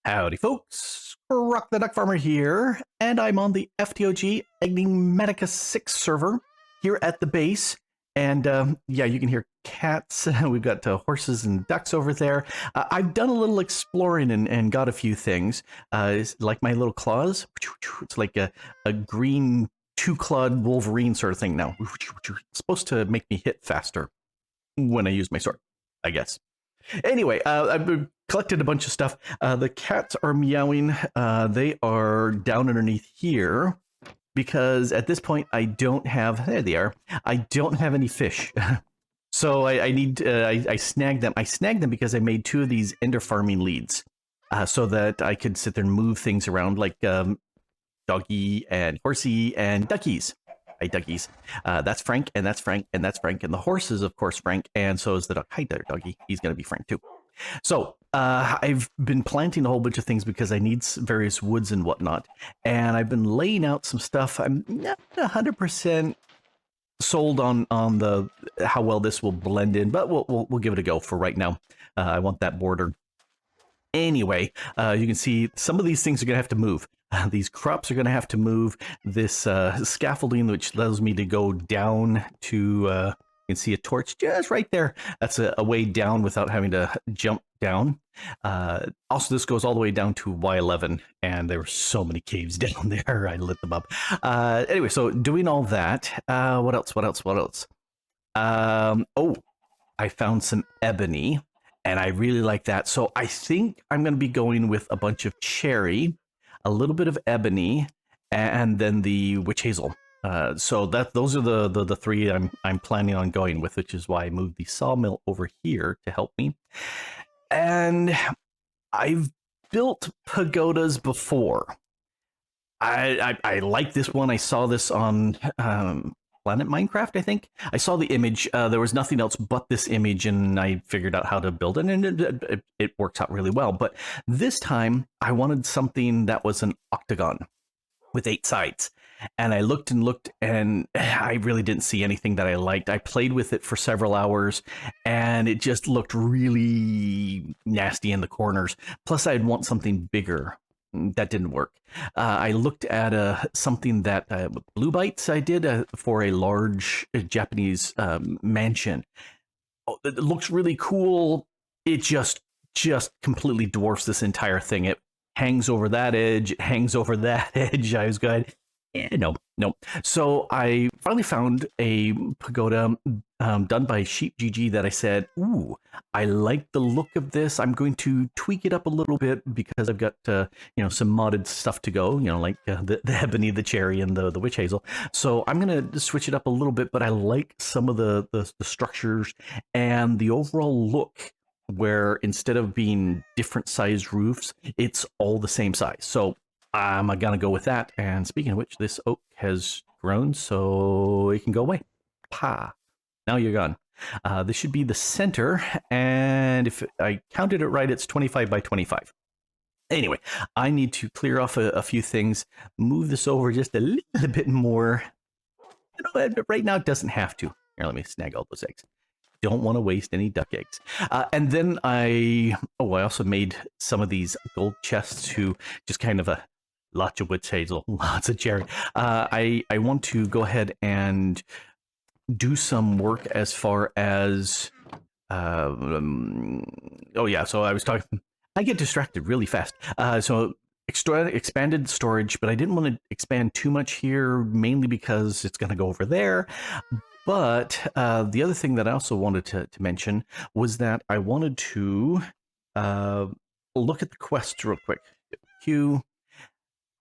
Howdy folks, Grok the DuckFarmer here, and I'm on the FTOG Enigmatica 6 server here at the base. And yeah, you can hear cats. We've got horses and ducks over there. I've done a little exploring and got a few things. It's like my little claws. It's like a green two-clawed Wolverine sort of thing now. It's supposed to make me hit faster when I use my sword, I guess. Anyway, I've collected a bunch of stuff. The cats are meowing. They are down underneath here because at this point I don't have, there they are, I don't have any fish. So I need, I snagged them. I snagged them because I made two of these ender farming leads so that I could sit there and move things around like doggy and horsey and duckies. Hi, duckies. That's Frank, and that's Frank, and that's Frank, and the horse is, of course, Frank, and so is the duck. Hi there, doggy. He's going to be Frank, too. So, I've been planting a whole bunch of things because I need various woods and whatnot, and I've been laying out some stuff. I'm not 100% sold on the how well this will blend in, but we'll give it a go for right now. I want that border. Anyway, you can see some of these things are going to have to move. These crops are going to have to move. This scaffolding, which allows me to go down to, you can see a torch just right there. That's a way down without having to jump down. Also, this goes all the way down to Y11, and there were so many caves down there. I lit them up. Anyway, so doing all that, what else? Oh, I found some ebony, and I really like that. So I think I'm going to be going with a bunch of cherry, a little bit of ebony, and then the witch hazel. So those are the three I'm planning on going with, which is why I moved the sawmill over here to help me. And I've built pagodas before. I like this one. I saw this on Planet Minecraft, I think. I saw the image. There was nothing else but this image, and I figured out how to build it, and it works out really well. But this time, I wanted something that was an octagon with 8 sides. And I looked and looked, and I really didn't see anything that I liked. I played with it for several hours, and it just looked really nasty in the corners. Plus, I'd want something bigger. That didn't work. I looked at something that Blue Bites I did for a large Japanese mansion. Oh, it looks really cool. It just completely dwarfs this entire thing. It hangs over that edge. It hangs over that edge. I was going, no. So I finally found a pagoda done by Sheep GG that I said, ooh, I like the look of this. I'm going to tweak it up a little bit because I've got some modded stuff to go, like the ebony, the cherry, and the witch hazel. So I'm gonna switch it up a little bit, but I like some of the structures and the overall look, where instead of being different size roofs, it's all the same size. So I'm gonna go with that. And speaking of which, this oak has grown, so it can go away. Pa! Now you're gone. This should be the center, and if I counted it right, it's 25 by 25. Anyway, I need to clear off a few things, move this over just a little bit more. Right now it doesn't have to. Here, let me snag all those eggs. Don't want to waste any duck eggs. And then I also made some of these gold chests to just kind of lots of witch hazel, lots of cherry. I want to go ahead and do some work as far as so I was talking, I get distracted really fast. So expanded storage, but I didn't want to expand too much here, mainly because it's going to go over there. But the other thing that I also wanted to mention was that I wanted to look at the quests real quick.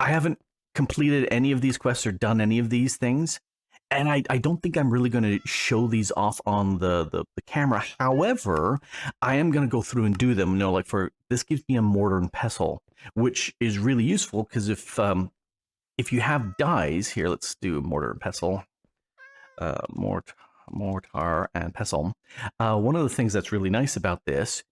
I haven't completed any of these quests or done any of these things, and I don't think I'm really going to show these off on the camera. However, I am going to go through and do them. Like this gives me a mortar and pestle, which is really useful because if you have dyes here, let's do mortar and pestle. Mortar and pestle. One of the things that's really nice about this,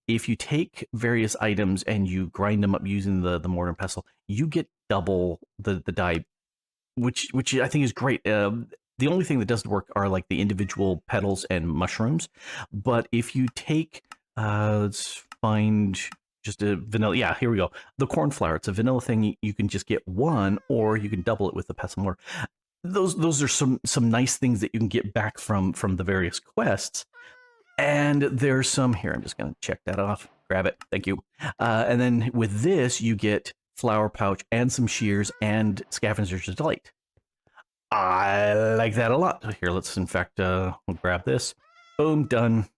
if you take various items and you grind them up using the mortar and pestle, you get double the dye, which I think is great. The only thing that doesn't work are like the individual petals and mushrooms. But if you take, let's find just a vanilla. Yeah, here we go. The cornflower. It's a vanilla thing. You can just get one, or you can double it with the pestle mortar. Those are some nice things that you can get back from the various quests. And there's some here. I'm just going to check that off. Grab it. Thank you. And then with this, you get flower pouch and some shears and scavenger's delight. I like that a lot. Here, let's in fact we'll grab this. Boom, done.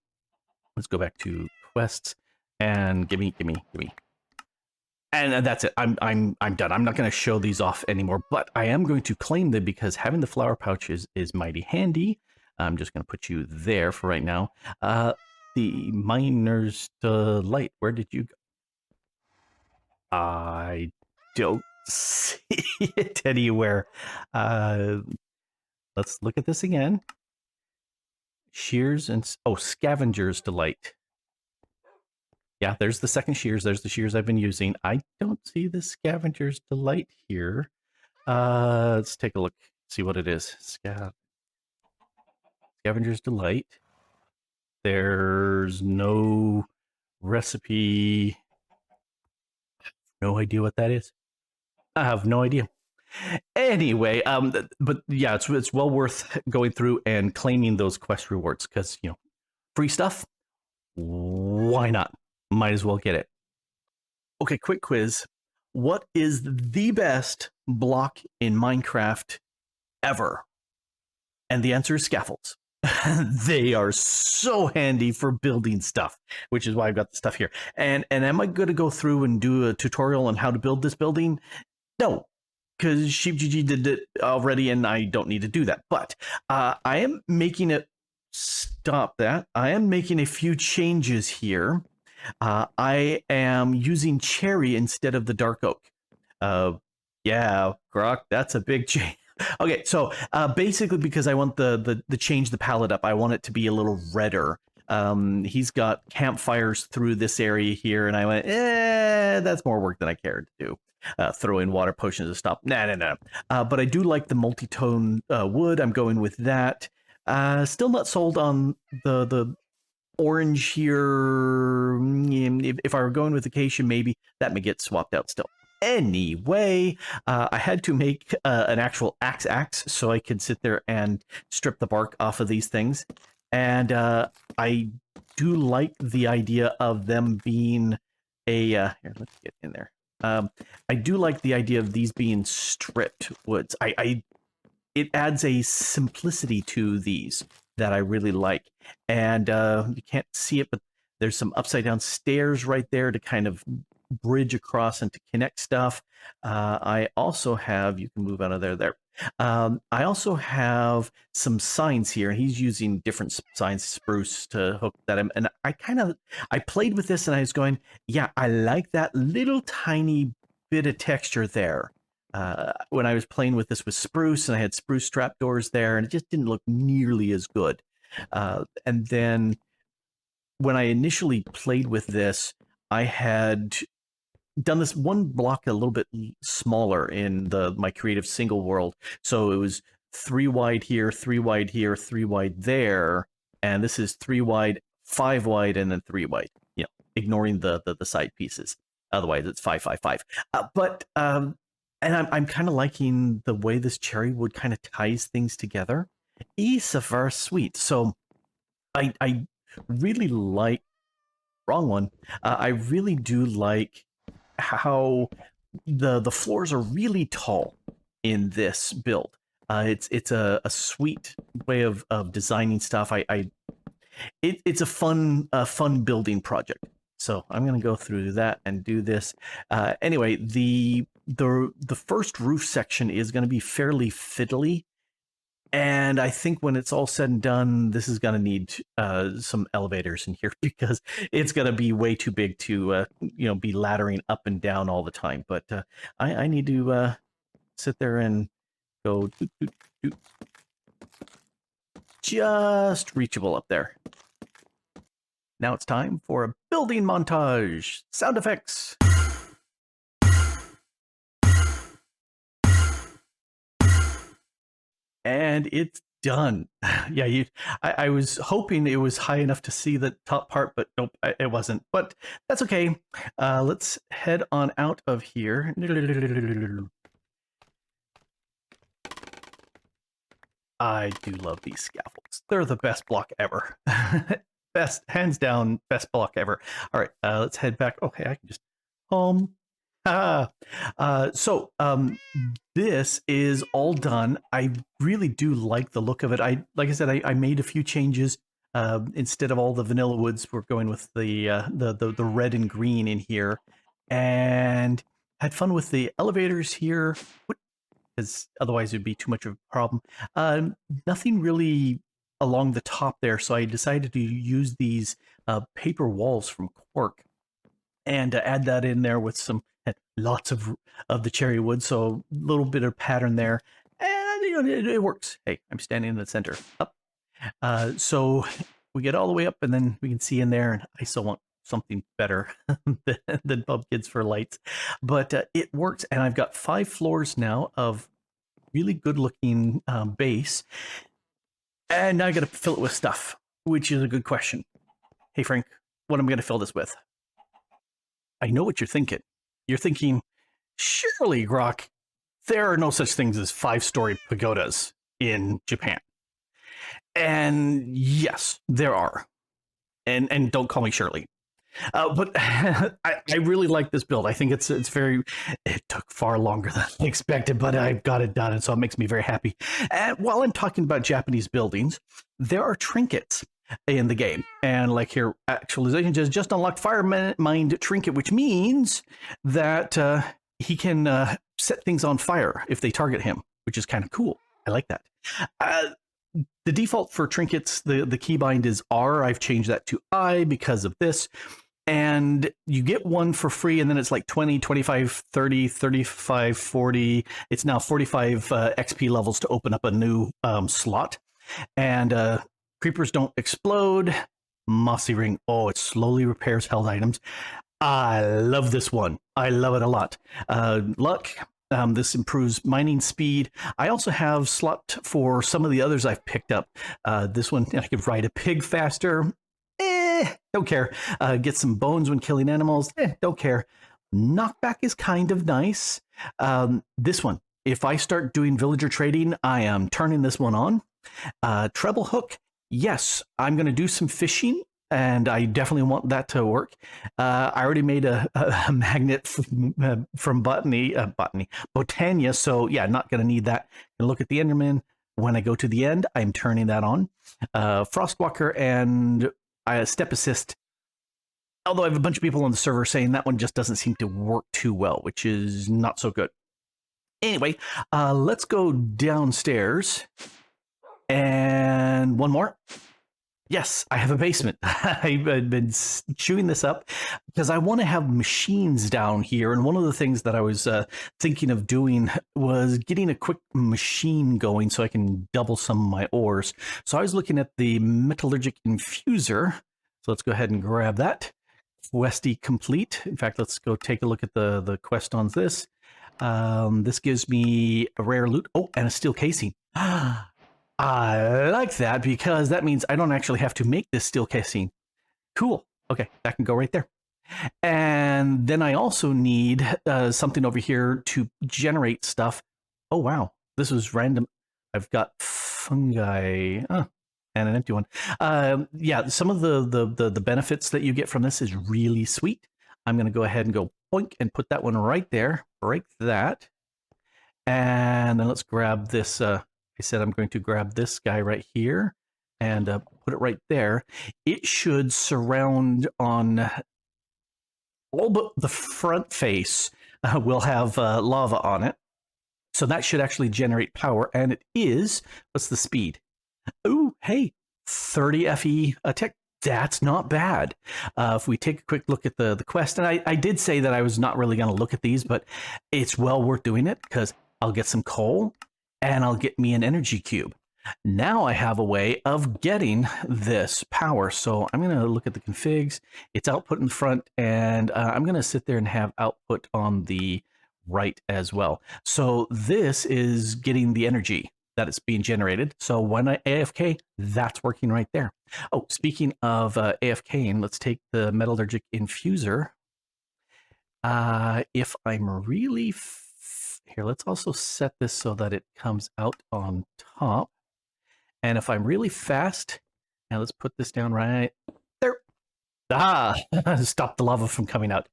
Let's go back to quests and gimme. And that's it. I'm done. I'm not going to show these off anymore, but I am going to claim them because having the flower pouch is mighty handy. I'm just going to put you there for right now. The miner's delight. Where did you go? I don't see it anywhere. Let's look at this again. Shears and scavenger's delight. Yeah, there's the second shears. There's the shears I've been using. I don't see the scavenger's delight here. Let's take a look. See what it is. Scavenger's delight. There's no recipe. No idea what that is. I have no idea. Anyway, but yeah, it's well worth going through and claiming those quest rewards because free stuff. Why not? Might as well get it. Okay, quick quiz. What is the best block in Minecraft ever? And the answer is scaffolds. They are so handy for building stuff, which is why I've got the stuff here. And am I going to go through and do a tutorial on how to build this building? No, because SheepGG did it already, and I don't need to do that. But I am making it. Stop that. I am making a few changes here. I am using cherry instead of the dark oak. Yeah, Grok, that's a big change. Okay, so basically because I want the change the palette up, I want it to be a little redder. He's got campfires through this area here, and I went, that's more work than I cared to do. Throw in water potions to stop. No. But I do like the multi-tone wood. I'm going with that. Still not sold on the orange here. If I were going with acacia, maybe that may get swapped out still. Anyway, I had to make an actual axe so I could sit there and strip the bark off of these things. And I do like the idea of them being here, let's get in there. I do like the idea of these being stripped woods. It adds a simplicity to these that I really like. And you can't see it, but there's some upside down stairs right there to kind of bridge across and to connect stuff. I also have, you can move out of there. I also have some signs here. He's using different signs, spruce, to hook that in. And I played with this and I was going, yeah, I like that little tiny bit of texture there. When I was playing with this with spruce, and I had spruce trapdoors there, and it just didn't look nearly as good. And then when I initially played with this, I had done this one block a little bit smaller in my creative single world. So it was 3 wide here, 3 wide here, 3 wide there, and this is 3 wide, 5 wide, and then 3 wide. Ignoring the side pieces. Otherwise, it's 5, 5, 5. And I'm kind of liking the way this cherry wood kind of ties things together. It's very sweet. So I really like. Wrong one. I really do like how the floors are really tall in this build. It's a sweet way of designing stuff. It's a fun building project. So I'm gonna go through that and do this. Anyway, the first roof section is gonna be fairly fiddly. And I think when it's all said and done, this is going to need some elevators in here because it's going to be way too big to be laddering up and down all the time. But I need to sit there and go doot, doot, doot. Just reachable up there. Now it's time for a building montage. Sound effects. And it's done. Yeah, I was hoping it was high enough to see the top part, but nope, it wasn't. But that's okay. Let's head on out of here. I do love these scaffolds. They're the best block ever. Best, hands down, best block ever. All right, let's head back. Okay, I can just home. This is all done. I really do like the look of it. Like I said, I made a few changes. Instead of all the vanilla woods, we're going with the red and green in here, and had fun with the elevators here, because otherwise it'd be too much of a problem. Nothing really along the top there, so I decided to use these paper walls from Quark and add that in there with some lots of the cherry wood, so a little bit of pattern there, and you know it works. Hey, I'm standing in the center. Up, so we get all the way up, and then we can see in there, and I still want something better than pumpkins for lights, but it works, and I've got 5 floors now of really good looking base, and now I got to fill it with stuff, which is a good question. Hey Frank, what am I going to fill this with? I know what you're thinking. You're thinking, surely, Grok, there are no such things as 5-story pagodas in Japan. And yes, there are. And don't call me Shirley. But I really like this build. I think it's very. It took far longer than I expected, but I got it done, and so it makes me very happy. And while I'm talking about Japanese buildings, there are trinkets in the game, and like here, actualization just unlocked Firemind Trinket, which means that he can set things on fire if they target him, which is kind of cool. I like that. The default for trinkets, the keybind is R. I've changed that to I because of this. And you get one for free, and then it's like 20, 25, 30, 35, 40. It's now 45 XP levels to open up a new slot. And creepers don't explode. Mossy ring. Oh, it slowly repairs held items. I love this one. I love it a lot. Luck. This improves mining speed. I also have slot for some of the others I've picked up. This one, I can ride a pig faster. Don't care. Get some bones when killing animals. Don't care. Knockback is kind of nice. This one, if I start doing villager trading, I am turning this one on. Treble hook. Yes, I'm going to do some fishing, and I definitely want that to work. I already made a magnet from Botania, so yeah, not going to need that. And look at the Enderman. When I go to the end, I'm turning that on. Frostwalker and Step Assist. Although I have a bunch of people on the server saying that one just doesn't seem to work too well, which is not so good. Anyway, let's go downstairs. And one more. Yes, I have a basement. I've been chewing this up because I want to have machines down here. And one of the things that I was thinking of doing was getting a quick machine going so I can double some of my ores. So I was looking at the metallurgic infuser. So let's go ahead and grab that. Questy complete. In fact, let's go take a look at the quest on this. This gives me a rare loot. Oh, and a steel casing. I like that because that means I don't actually have to make this steel casing. Cool. Okay, that can go right there. And then I also need something over here to generate stuff. Oh, wow. This was random. I've got fungi and an empty one. Yeah, some of the benefits that you get from this is really sweet. I'm going to go ahead and go boink and put that one right there. Break that. And then let's grab this. I said I'm going to grab this guy right here and put it right there. It should surround on all but the front face will have lava on it. So that should actually generate power, and it is. What's the speed? Ooh, hey, 30 FE attack. That's not bad. If we take a quick look at the quest, and I did say that I was not really going to look at these, but it's well worth doing it because I'll get some coal, and I'll get me an energy cube. Now I have a way of getting this power. So I'm going to look at the configs. It's output in the front, and I'm going to sit there and have output on the right as well. So this is getting the energy. that it's being generated. So when I AFK, that's working right there. Oh, speaking of AFKing, let's take the metallurgic infuser. If I'm really here, let's also set this so that it comes out on top. And if I'm really fast, now let's put this down right there. Ah, stop the lava from coming out.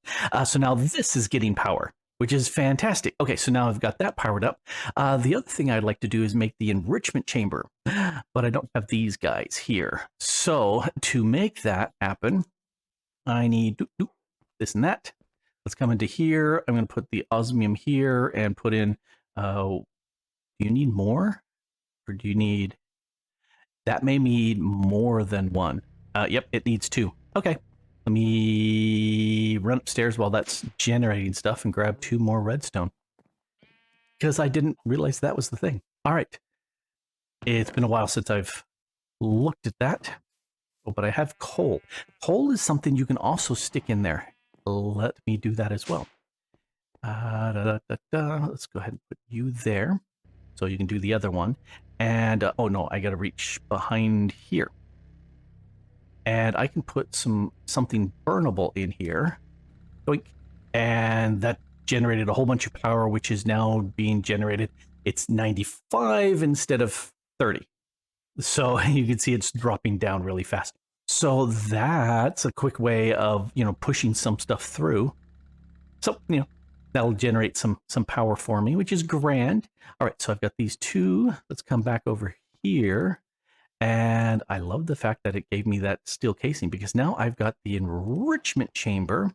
So now this is getting power, which is fantastic. Okay, so now I've got that powered up. The other thing I'd like to do is make the enrichment chamber, but I don't have these guys here. So to make that happen, I need this and that. Let's come into here. I'm going to put the osmium here and put in, do you need more? Or do you need, that may need more than one. Yep, it needs two. Okay, let me run upstairs while that's generating stuff and grab 2 more redstone. Because I didn't realize that was the thing. All right. It's been a while since I've looked at that. Oh, but I have coal. Coal is something you can also stick in there. Let me do that as well. Let's go ahead and put you there. So you can do the other one. And, oh no, I got to reach behind here. And I can put something burnable in here. Doink. And that generated a whole bunch of power, which is now being generated. It's 95 instead of 30. So you can see it's dropping down really fast. So that's a quick way of, pushing some stuff through. So, that'll generate some power for me, which is grand. All right, so I've got these 2. Let's come back over here. And I love the fact that it gave me that steel casing, because now I've got the enrichment chamber,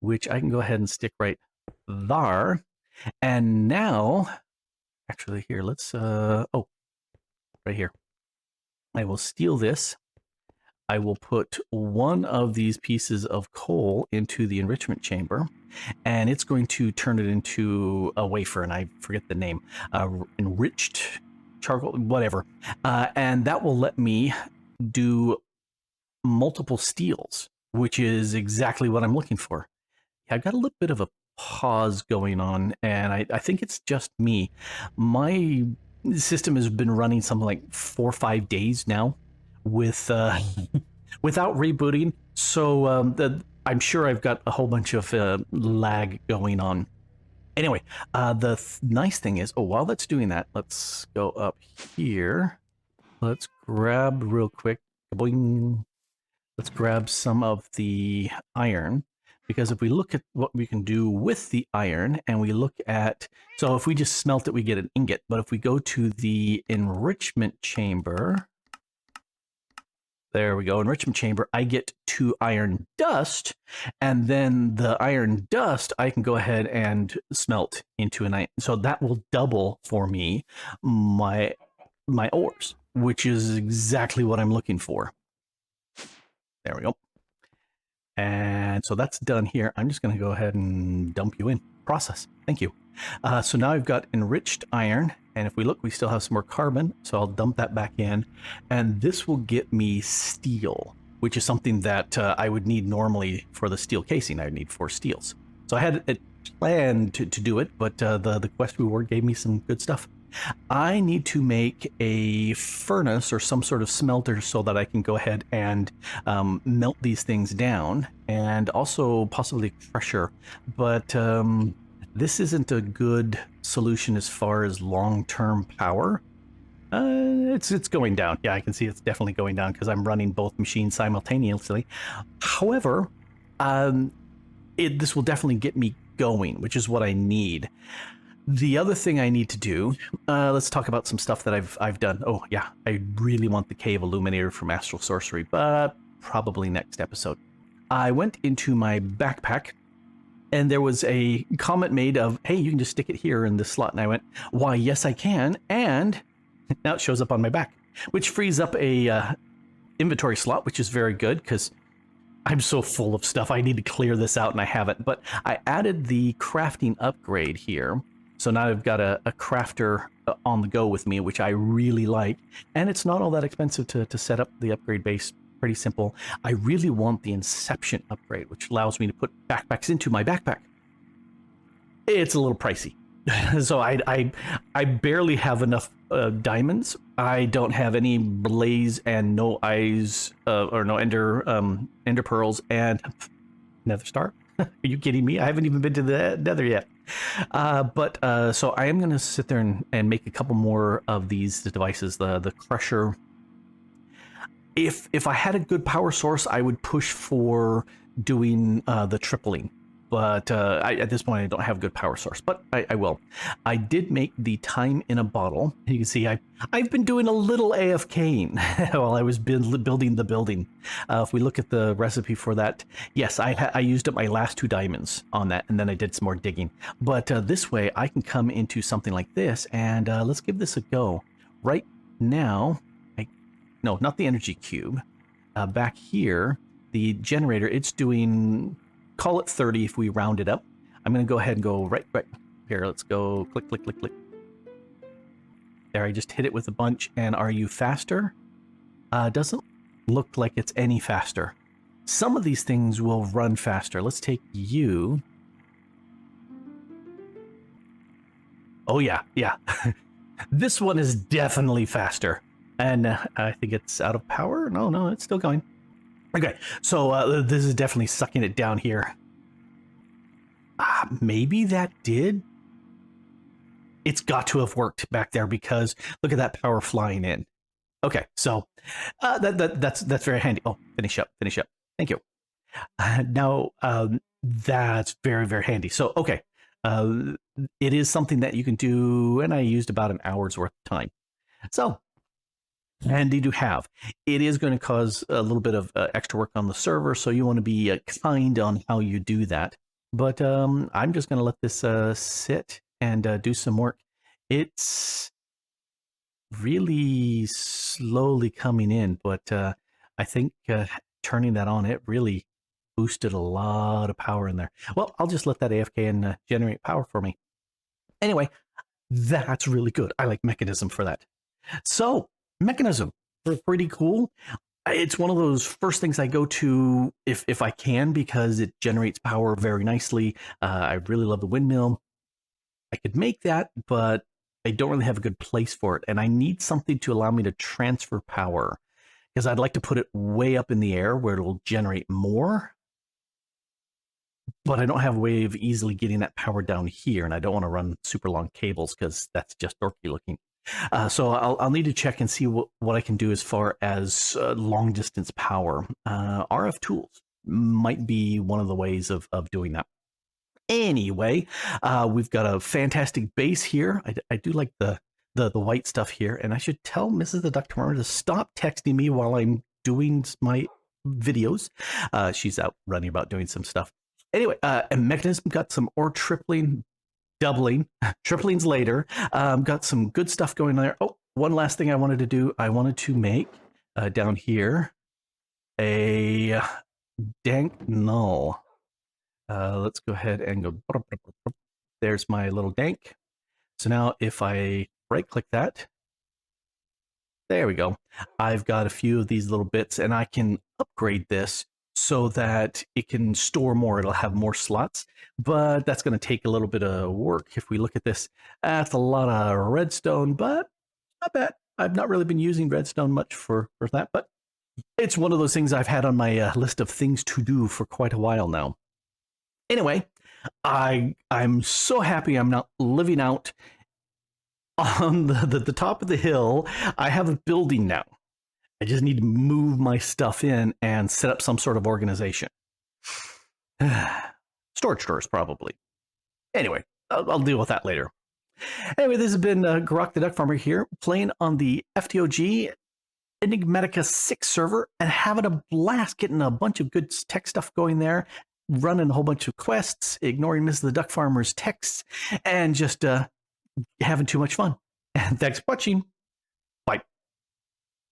which I can go ahead and stick right there. And now, actually here, let's, oh, right here. I will steal this. I will put one of these pieces of coal into the enrichment chamber, and it's going to turn it into a wafer, and I forget the name, enriched charcoal, whatever. And that will let me do multiple steels, which is exactly what I'm looking for. I've got a little bit of a pause going on, and I think it's just me. My system has been running something like 4 or 5 days now with without rebooting. So I'm sure I've got a whole bunch of lag going on. Anyway, the nice thing is, while that's doing that, let's go up here. Let's grab real quick. Boing. Let's grab some of the iron, because if we look at what we can do with the iron, and we look at, so if we just smelt it, we get an ingot. But if we go to the enrichment chamber, there we go, enrichment chamber, I get 2 iron dust, and then the iron dust I can go ahead and smelt into an iron. So that will double for me my ores, which is exactly what I'm looking for. There we go. And so that's done here. I'm just going to go ahead and dump you in. Process. Thank you. So now I've got enriched iron, and if we look, we still have some more carbon, so I'll dump that back in, and this will get me steel, which is something that I would need normally for the steel casing. I would need 4 steels. So I had it planned to do it, but the quest reward gave me some good stuff. I need to make a furnace or some sort of smelter so that I can go ahead and melt these things down, and also possibly a crusher, but this isn't a good solution as far as long-term power. It's going down. Yeah, I can see it's definitely going down because I'm running both machines simultaneously. However, this will definitely get me going, which is what I need. The other thing I need to do, let's talk about some stuff that I've done. Oh yeah, I really want the Cave Illuminator from Astral Sorcery, but probably next episode. I went into my backpack, and there was a comment made of, hey, you can just stick it here in this slot. And I went, why, yes, I can. And now it shows up on my back, which frees up a inventory slot, which is very good because I'm so full of stuff. I need to clear this out, and I haven't. But I added the crafting upgrade here. So now I've got a crafter on the go with me, which I really like. And it's not all that expensive to set up the upgrade base. Pretty simple. I really want the Inception upgrade, which allows me to put backpacks into my backpack. It's a little pricey. So I barely have enough diamonds. I don't have any blaze and no eyes or no ender pearls and nether star. Are you kidding me? I haven't even been to the nether yet. So I am gonna sit there and make a couple more of these devices. The crusher. If I had a good power source, I would push for doing the tripling. But at this point, I don't have a good power source, but I will. I did make the time in a bottle. You can see I've been doing a little AFKing while I was building the building. If we look at the recipe for that, yes, I used up my last 2 diamonds on that, and then I did some more digging. But this way, I can come into something like this, and let's give this a go. Right now, no, not the energy cube. Back here, the generator, it's doing... call it 30 if we round it up. I'm going to go ahead and go right here. Let's go click, click, click, click. There, I just hit it with a bunch. And are you faster? Doesn't look like it's any faster. Some of these things will run faster. Let's take you. Oh, yeah, yeah. This one is definitely faster. And I think it's out of power. No, it's still going. Okay, so this is definitely sucking it down here. Maybe that did. It's got to have worked back there because look at that power flying in. Okay, so that's very handy. Oh, finish up. Thank you. Now that's very, very handy. So okay, it is something that you can do, and I used about an hour's worth of time. So. Handy to have. It is going to cause a little bit of extra work on the server, so you want to be kind on how you do that. But I'm just going to let this sit and do some work. It's really slowly coming in, but I think turning that on, it really boosted a lot of power in there. Well, I'll just let that AFK and generate power for me. Anyway, that's really good. I like Mechanism for that. So, Mechanism, pretty cool. It's one of those first things I go to if I can because it generates power very nicely. I really love the windmill. I could make that, but I don't really have a good place for it. And I need something to allow me to transfer power because I'd like to put it way up in the air where it'll generate more. But I don't have a way of easily getting that power down here. And I don't want to run super long cables because that's just dorky looking. So I'll need to check and see what I can do as far as long distance power. RF tools might be one of the ways of doing that. Anyway, we've got a fantastic base here. I do like the white stuff here, and I should tell Mrs. the DuckFarmer to stop texting me while I'm doing my videos. She's out running about doing some stuff. Anyway, and Mechanism got some ore tripling. Doubling, triplings later. Got some good stuff going on there. Oh, one last thing I wanted to do. I wanted to make down here a dank null. Let's go ahead and go. There's my little dank. So now if I right click that, there we go. I've got a few of these little bits and I can upgrade this so that it can store more. It'll have more slots, but that's going to take a little bit of work. If we look at this, that's a lot of redstone, but not bad. I've not really been using redstone much for that, but it's one of those things I've had on my list of things to do for quite a while now. Anyway, I'm so happy I'm not living out on the top of the hill. I have a building now. I just need to move my stuff in and set up some sort of organization. Storage stores, probably. Anyway, I'll deal with that later. Anyway, this has been Grok the DuckFarmer here, playing on the FTOG Enigmatica 6 server and having a blast getting a bunch of good tech stuff going there, running a whole bunch of quests, ignoring Mrs. the DuckFarmer's texts, and just having too much fun. And thanks for watching.